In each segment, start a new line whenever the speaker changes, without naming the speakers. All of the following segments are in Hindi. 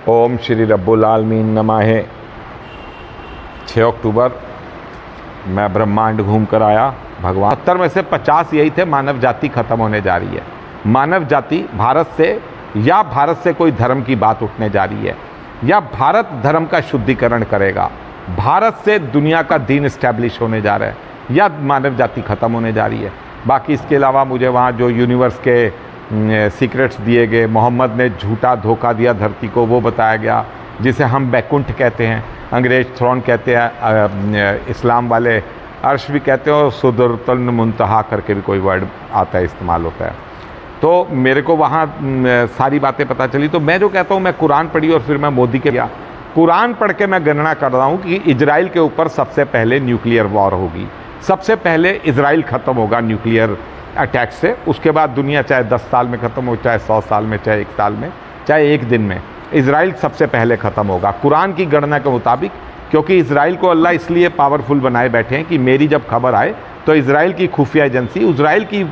ओम श्री रब्बुल आलमीन नमः। 6 अक्टूबर मैं ब्रह्मांड घूम कर आया। भगवान 70 में से 50 यही थे मानव जाति खत्म होने जा रही है। मानव जाति भारत से कोई धर्म की बात उठने जा रही है, या भारत धर्म का शुद्धिकरण करेगा, भारत से दुनिया का दीन इस्टेब्लिश होने जा रहा है, या मानव जाति खत्म होने जा रही है। बाकी इसके अलावा मुझे वहाँ जो यूनिवर्स के सीक्रेट्स दिए गए, मोहम्मद ने झूठा धोखा दिया धरती को, वो बताया गया, जिसे हम बैकुंठ कहते हैं, अंग्रेज थ्रोन कहते हैं, इस्लाम वाले अर्श भी कहते हैं, और सुदरतल मुंतहा करके भी कोई वर्ड आता है, इस्तेमाल होता है। तो मेरे को वहाँ सारी बातें पता चली। तो मैं जो कहता हूँ, मैं कुरान पढ़ी और फिर मैं मोदी के गया। कुरान पढ़ के मैं गणना कर रहा हूँ कि इजराइल के ऊपर सबसे पहले न्यूक्लियर वॉर होगी, सबसे पहले इजराइल ख़त्म होगा न्यूक्लियर अटैक से। उसके बाद दुनिया चाहे 10 साल में ख़त्म हो, चाहे 100 साल में, चाहे 1 साल में, चाहे 1 दिन में, इजराइल सबसे पहले ख़त्म होगा कुरान की गणना के मुताबिक। क्योंकि इजराइल को अल्लाह इसलिए पावरफुल बनाए बैठे हैं कि मेरी जब खबर आए तो इजराइल की खुफिया एजेंसी, इजराइल की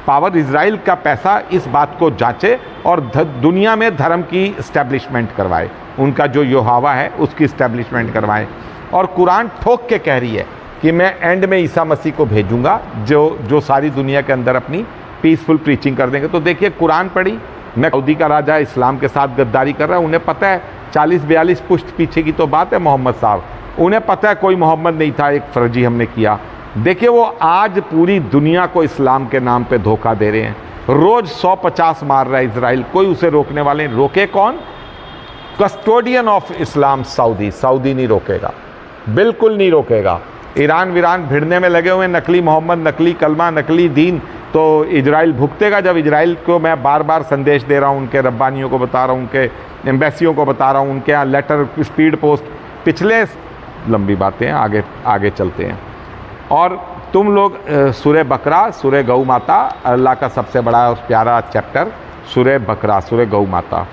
पावर, इजराइल का पैसा इस बात को जांचे और दुनिया में धर्म की इस्टेब्लिशमेंट करवाए, उनका जो योहावा है उसकी इस्टेब्लिशमेंट करवाएं। और कुरान ठोक के कह रही है कि मैं एंड में ईसा मसीह को भेजूंगा, जो सारी दुनिया के अंदर अपनी पीसफुल प्रीचिंग कर देंगे। तो देखिए, कुरान पढ़ी, मैं सऊदी का राजा इस्लाम के साथ गद्दारी कर रहा है, उन्हें पता है 40-42 पुश्त पीछे की तो बात है मोहम्मद साहब, उन्हें पता है कोई मोहम्मद नहीं था, एक फर्जी हमने किया। देखिए, वो आज पूरी दुनिया को इस्लाम के नाम पे धोखा दे रहे हैं। रोज 150 मार रहा है इजराइल, कोई उसे रोकने वाले नहीं। रोके कौन? कस्टोडियन ऑफ इस्लाम सऊदी नहीं रोकेगा, बिल्कुल नहीं रोकेगा। ईरान वीरान भिड़ने में लगे हुए, नकली मोहम्मद, नकली कलमा, नकली दीन, तो इजराइल भुगतेगा। जब इजराइल को मैं बार बार संदेश दे रहा हूँ, उनके रब्बानियों को बता रहा हूँ, उनके एम्बेसियों को बता रहा हूँ, उनके यहाँ लेटर, स्पीड पोस्ट, पिछले लंबी बातें हैं, आगे चलते हैं। और तुम लोग सूरह बकरा, सूरह गौ माता, अल्लाह का सबसे बड़ा और प्यारा चैप्टर सूरह बकरा, सूरह गौ माता।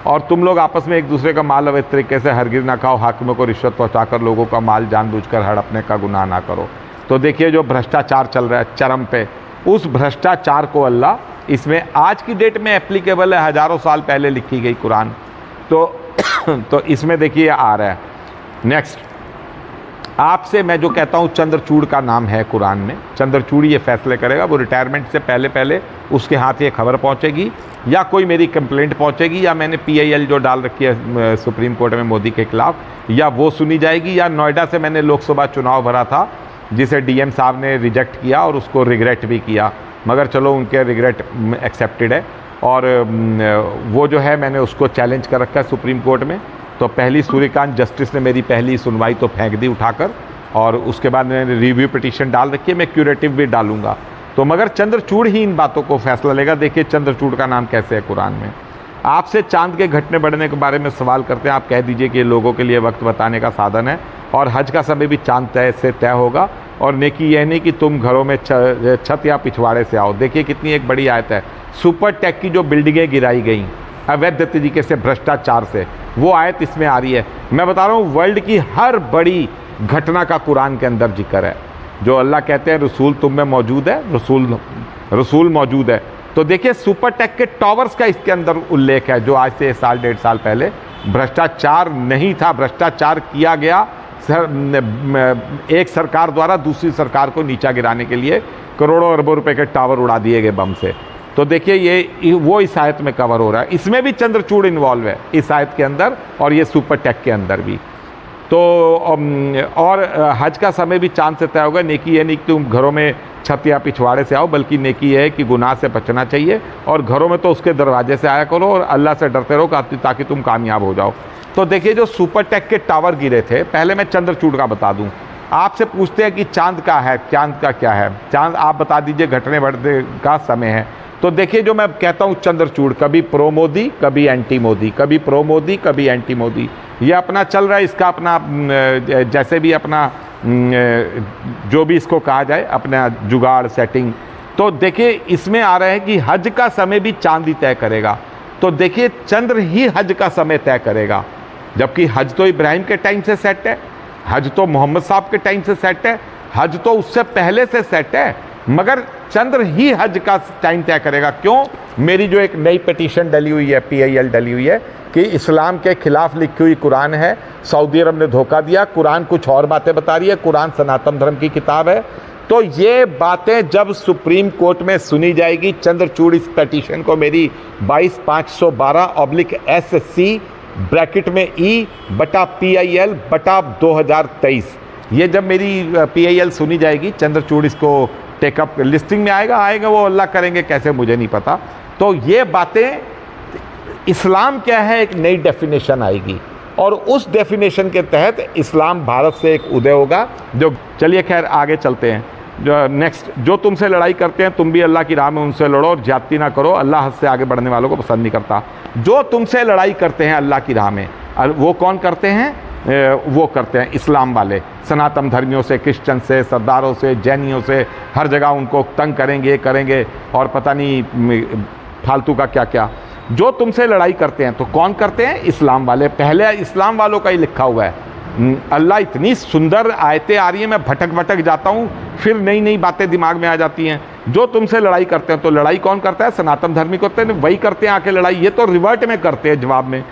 और तुम लोग आपस में एक दूसरे का माल अवैध तरीके से हरगिज़ ना खाओ, हाकिमों को रिश्वत पहुंचाकर लोगों का माल जानबूझकर हड़पने का गुनाह ना करो। तो देखिए, जो भ्रष्टाचार चल रहा है चरम पे, उस भ्रष्टाचार को अल्लाह इसमें आज की डेट में एप्लीकेबल है, हज़ारों साल पहले लिखी गई कुरान। तो इसमें देखिए आ रहा है। नेक्स्ट, आपसे मैं जो कहता हूँ, चंद्रचूड़ का नाम है कुरान में, चंद्रचूड़ ये फैसले करेगा। वो रिटायरमेंट से पहले उसके हाथ ये खबर पहुँचेगी, या कोई मेरी कंप्लेंट पहुँचेगी, या मैंने PIL जो डाल रखी है सुप्रीम कोर्ट में मोदी के खिलाफ, या वो सुनी जाएगी, या नोएडा से मैंने लोकसभा चुनाव भरा था जिसे DM साहब ने रिजेक्ट किया और उसको रिग्रेट भी किया, मगर चलो उनके रिग्रेट एक्सेप्टेड है। और वो जो है मैंने उसको चैलेंज कर रखा है सुप्रीम कोर्ट में। तो पहली सूर्यकांत जस्टिस ने मेरी पहली सुनवाई तो फेंक दी उठाकर, और उसके बाद मैंने रिव्यू पिटीशन डाल रखी है, मैं क्यूरेटिव भी डालूंगा। तो मगर चंद्रचूड़ ही इन बातों को फैसला लेगा। देखिए, चंद्रचूड़ का नाम कैसे है कुरान में। आपसे चांद के घटने बढ़ने के बारे में सवाल करते हैं, आप कह दीजिए कि ये लोगों के लिए वक्त बताने का साधन है, और हज का समय भी चांद तय होगा। और नेकी यह नहीं कि तुम घरों में छत या पिछवाड़े से आओ। देखिए कितनी एक बड़ी आयत है। सुपर टेक की जो बिल्डिंगें गिराई गई अवैध तरीके से, भ्रष्टाचार से, वो आयत इसमें आ रही है। मैं बता रहा हूँ, वर्ल्ड की हर बड़ी घटना का कुरान के अंदर जिक्र है। जो अल्लाह कहते हैं रसूल तुम में मौजूद है, रसूल मौजूद है। तो देखिए, सुपर टेक के टावर्स का इसके अंदर उल्लेख है, जो आज से 1.5 साल पहले भ्रष्टाचार नहीं था, भ्रष्टाचार किया गया एक सरकार द्वारा दूसरी सरकार को नीचा गिराने के लिए करोड़ों अरबों रुपए के टावर उड़ा दिए गए बम से। तो देखिए, ये वो इस आयत में कवर हो रहा है। इसमें भी चंद्रचूड़ इन्वॉल्व है इस आयत के अंदर, और ये सुपर टेक के अंदर भी। तो और हज का समय भी चांद से तय होगा। नेकी ये नहीं कि तुम घरों में छत या पिछवाड़े से आओ, बल्कि नेकी है कि गुनाह से बचना चाहिए, और घरों में तो उसके दरवाजे से आया करो, और अल्लाह से डरते रहो ताकि तुम कामयाब हो जाओ। तो देखिए, जो सुपर टेक के टावर गिरे थे, पहले मैं चंद्रचूड़ का बता दूं। आपसे पूछते हैं कि चांद का है, चांद का क्या है, चांद आप बता दीजिए, घटने बढ़ने का समय है। तो देखिए, जो मैं कहता हूँ चंद्रचूड़, कभी प्रो मोदी, कभी एंटी मोदी, कभी प्रो मोदी, कभी एंटी मोदी, ये अपना चल रहा है। इसका अपना जैसे भी अपना जो भी इसको कहा जाए, अपना जुगाड़ सेटिंग। तो देखिए, इसमें आ रहा है कि हज का समय भी चांद ही तय करेगा। तो देखिए, चंद्र ही हज का समय तय करेगा, जबकि हज तो इब्राहिम के टाइम से सेट है, हज तो मोहम्मद साहब के टाइम से सेट है, हज तो उससे पहले से सेट है, मगर चंद्र ही हज का टाइम तय करेगा। क्यों? मेरी जो एक नई पिटीशन डली हुई है, PIL डली हुई है कि इस्लाम के खिलाफ लिखी हुई कुरान है, सऊदी अरब ने धोखा दिया, कुरान कुछ और बातें बता रही है, कुरान सनातन धर्म की किताब है। तो ये बातें जब सुप्रीम कोर्ट में सुनी जाएगी, चंद्रचूड़ इस पिटीशन को मेरी 22,512/SC ब्रैकेट में E/PIL/2023, ये जब मेरी PIL सुनी जाएगी, चंद्रचूड़ इसको टेकअप लिस्टिंग में आएगा वो अल्लाह करेंगे कैसे मुझे नहीं पता। तो ये बातें, इस्लाम क्या है, एक नई डेफिनेशन आएगी और उस डेफिनेशन के तहत इस्लाम भारत से एक उदय होगा। जो चलिए खैर आगे चलते हैं। जो नेक्स्ट, जो तुमसे लड़ाई करते हैं तुम भी अल्लाह की राह में उनसे लड़ो और ज्यादती ना करो, अल्लाह हद से आगे बढ़ने वालों को पसंद नहीं करता। जो तुमसे लड़ाई करते हैं अल्लाह की राह में, वो कौन करते हैं? वो करते हैं इस्लाम वाले, सनातन धर्मियों से, क्रिश्चियन से, सरदारों से, जैनियों से, हर जगह उनको तंग करेंगे करेंगे और पता नहीं फालतू का क्या क्या। जो तुमसे लड़ाई करते हैं तो कौन करते हैं? इस्लाम वाले। पहले इस्लाम वालों का ही लिखा हुआ है। अल्लाह, इतनी सुंदर आयतें आ रही हैं, मैं भटक जाता हूँ, फिर नई नई बातें दिमाग में आ जाती हैं। जो तुमसे लड़ाई करते हैं, तो लड़ाई कौन करता है? सनातन धर्मी करते हैं, वही करते हैं आके लड़ाई। ये तो रिवर्ट में करते हैं जवाब में,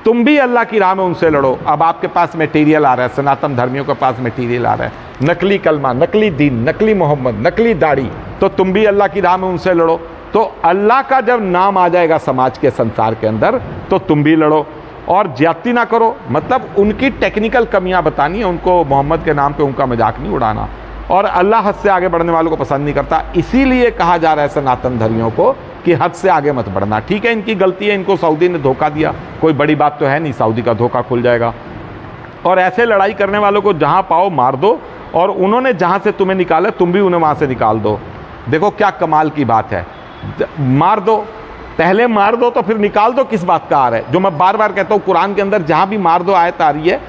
तुम भी अल्लाह की राह में उनसे लड़ो। अब आपके पास मटेरियल आ रहा है, सनातन धर्मियों के पास मटेरियल आ रहा है, नकली कलमा, नकली दीन, नकली मोहम्मद, नकली दाढ़ी, तो तुम भी अल्लाह की राह में उनसे लड़ो। तो अल्लाह का जब नाम आ जाएगा समाज के, संसार के अंदर, तो तुम भी लड़ो और ज्यादती ना करो। मतलब उनकी टेक्निकल कमियां बतानी है उनको, मोहम्मद के नाम पे उनका मजाक नहीं उड़ाना। और अल्लाह हद से आगे बढ़ने वालों को पसंद नहीं करता, इसीलिए कहा जा रहा है सनातन धर्मियों को कि हद से आगे मत बढ़ना। ठीक है, इनकी गलती है, इनको सऊदी ने धोखा दिया, कोई बड़ी बात तो है नहीं, सऊदी का धोखा खुल जाएगा। और ऐसे लड़ाई करने वालों को जहां पाओ मार दो, और उन्होंने जहां से तुम्हें निकाला तुम भी उन्हें वहां से निकाल दो। देखो क्या कमाल की बात है, मार दो, पहले मार दो तो फिर निकाल दो, किस बात का आ रहा है? जो मैं बार बार कहता हूँ, कुरान के अंदर जहां भी मार दो आयत आ रही है,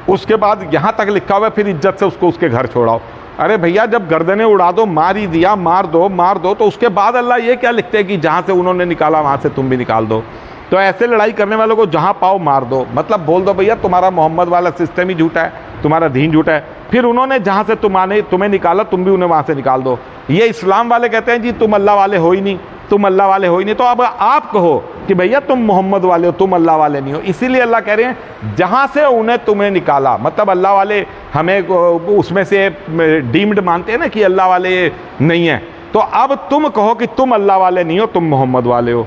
उसके बाद यहां तक लिखा हुआ है फिर इज्जत से उसको उसके घर छोड़ाओ। अरे भैया, जब गर्दनें उड़ा दो, मार ही दिया, मार दो, तो उसके बाद अल्लाह ये क्या लिखते हैं कि जहां से उन्होंने निकाला वहां से तुम भी निकाल दो। तो ऐसे लड़ाई करने वालों को जहां पाओ मार दो, मतलब बोल दो भैया तुम्हारा मोहम्मद वाला सिस्टम ही झूठा है, तुम्हारा दीन झूठा है। फिर उन्होंने जहां से तुम्हें निकाला तुम भी उन्हें वहां से निकाल दो। ये इस्लाम वाले कहते हैं जी तुम अल्लाह वाले हो ही नहीं, तुम अल्लाह वाले हो ही नहीं। तो अब आप कहो कि भैया तुम मोहम्मद वाले हो, तुम अल्लाह वाले नहीं हो। इसीलिए अल्लाह कह रहे हैं जहां से उन्हें तुम्हें निकाला, मतलब अल्लाह वाले हमें उसमें से डीम्ड मानते हैं ना कि अल्लाह वाले नहीं है, तो अब तुम कहो कि तुम अल्लाह वाले नहीं हो, तुम मोहम्मद वाले हो।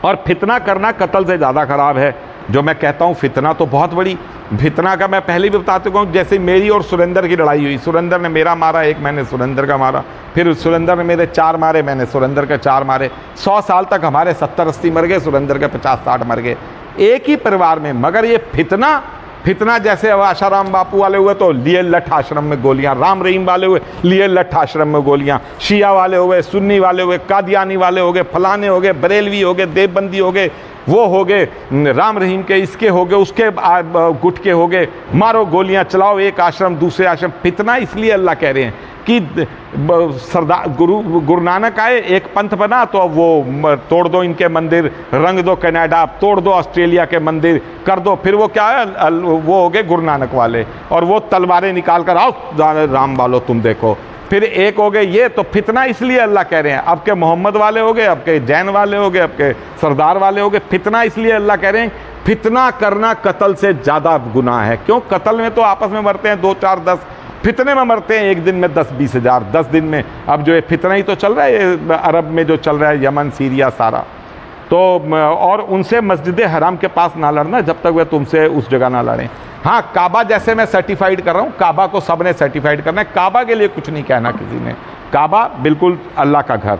और फितना करना कत्ल से ज़्यादा खराब है। जो मैं कहता हूँ फितना तो बहुत बड़ी, फितना का मैं पहले भी बता चुका हूँ। जैसे मेरी और सुरेंद्र की लड़ाई हुई, सुरेंद्र ने मेरा मारा एक, मैंने सुरेंद्र का मारा, फिर सुरेंद्र ने मेरे 4 मारे, मैंने सुरेंद्र के 4 मारे। 100 साल तक हमारे 70-80 मर गए, सुरेंद्र के 50-60 मर गए, एक ही परिवार में। मगर ये फितना जैसे आशाराम बापू वाले हुए तो लिए लठ आश्रम में गोलियां, राम रहीम वाले हुए लिए लठ आश्रम में गोलियां, शिया वाले हुए, सुन्नी वाले हुए, कादियानी वाले हो गए, फलाने हो गए, बरेलवी हो गए, देवबंदी हो गए, वो हो गए, राम रहीम के इसके हो गए, उसके गुट के हो गए, मारो गोलियां चलाओ, एक आश्रम दूसरे आश्रम। फितना इसलिए अल्लाह कह रहे हैं कि सरदार गुरु नानक आए, एक पंथ बना तो अब वो तोड़ दो इनके मंदिर, रंग दो कनाडा, तोड़ दो ऑस्ट्रेलिया के मंदिर, कर दो। फिर वो क्या है, वो हो गए गुरु नानक वाले, और वो तलवारें निकाल कर आओ राम वालो तुम देखो। फिर एक हो गए ये। तो फितना इसलिए अल्लाह कह रहे हैं, अब के मोहम्मद वाले हो गए, अब के जैन वाले हो गए, अब के सरदार वाले हो गए। फितना इसलिए अल्लाह कह रहे हैं, फितना करना कत्ल से ज़्यादा गुनाह है। क्यों? कत्ल में तो आपस में मरते हैं 2, 4, 10, फितने में मरते हैं एक दिन में 10-20 हज़ार, 10 दिन में। अब जो ये फितना ही तो चल रहा है अरब में, जो चल रहा है, यमन, सीरिया सारा। तो और उनसे मस्जिद हराम के पास ना लड़ना जब तक वह तुमसे उस जगह ना लड़ें। हाँ, काबा जैसे मैं सर्टिफाइड कर रहा हूँ, काबा को सब ने सर्टिफाइड करना है, काबा के लिए कुछ नहीं कहना किसी ने। काबा बिल्कुल अल्लाह का घर।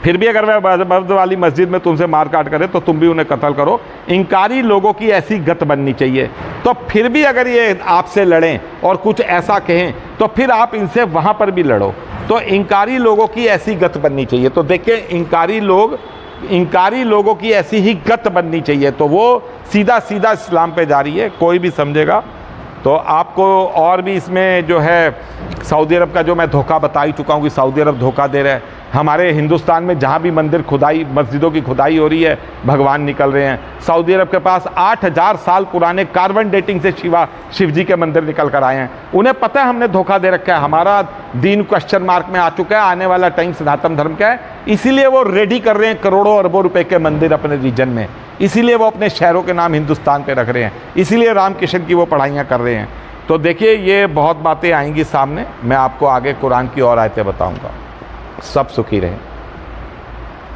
फिर भी अगर वह मस्जिद वाली मस्जिद में तुमसे मार काट करे तो तुम भी उन्हें कत्ल करो। इंकारी लोगों की ऐसी गत बननी चाहिए। तो फिर भी अगर ये आपसे लड़ें और कुछ ऐसा कहें तो फिर आप इनसे वहाँ पर भी लड़ो। तो इंकारी लोगों की ऐसी गत बननी चाहिए। तो देखिए, इंकारी लोगों की ऐसी ही गत बननी चाहिए। तो वो सीधा सीधा इस्लाम पे जा रही है, कोई भी समझेगा। तो आपको और भी इसमें जो है सऊदी अरब का जो मैं धोखा बता ही चुका हूँ कि सऊदी अरब धोखा दे रहा है। हमारे हिंदुस्तान में जहाँ भी मंदिर खुदाई, मस्जिदों की खुदाई हो रही है, भगवान निकल रहे हैं। सऊदी अरब के पास 8000 साल पुराने कार्बन डेटिंग से शिव जी के मंदिर निकल कर आए हैं। उन्हें पता है हमने धोखा दे रखा है, हमारा दीन क्वेश्चन मार्क में आ चुका है, आने वाला टाइम सनातन धर्म का है। इसीलिए वो रेडी कर रहे हैं करोड़ों अरबों रुपए के मंदिर अपने रीजन में, इसीलिए वो अपने शहरों के नाम हिंदुस्तान पे रख रहे हैं, इसीलिए रामकृष्ण की वो पढ़ाइयाँ कर रहे हैं। तो देखिए ये बहुत बातें आएंगी सामने, मैं आपको आगे कुरान की और आयतें बताऊँगा। सब सुखी रहें।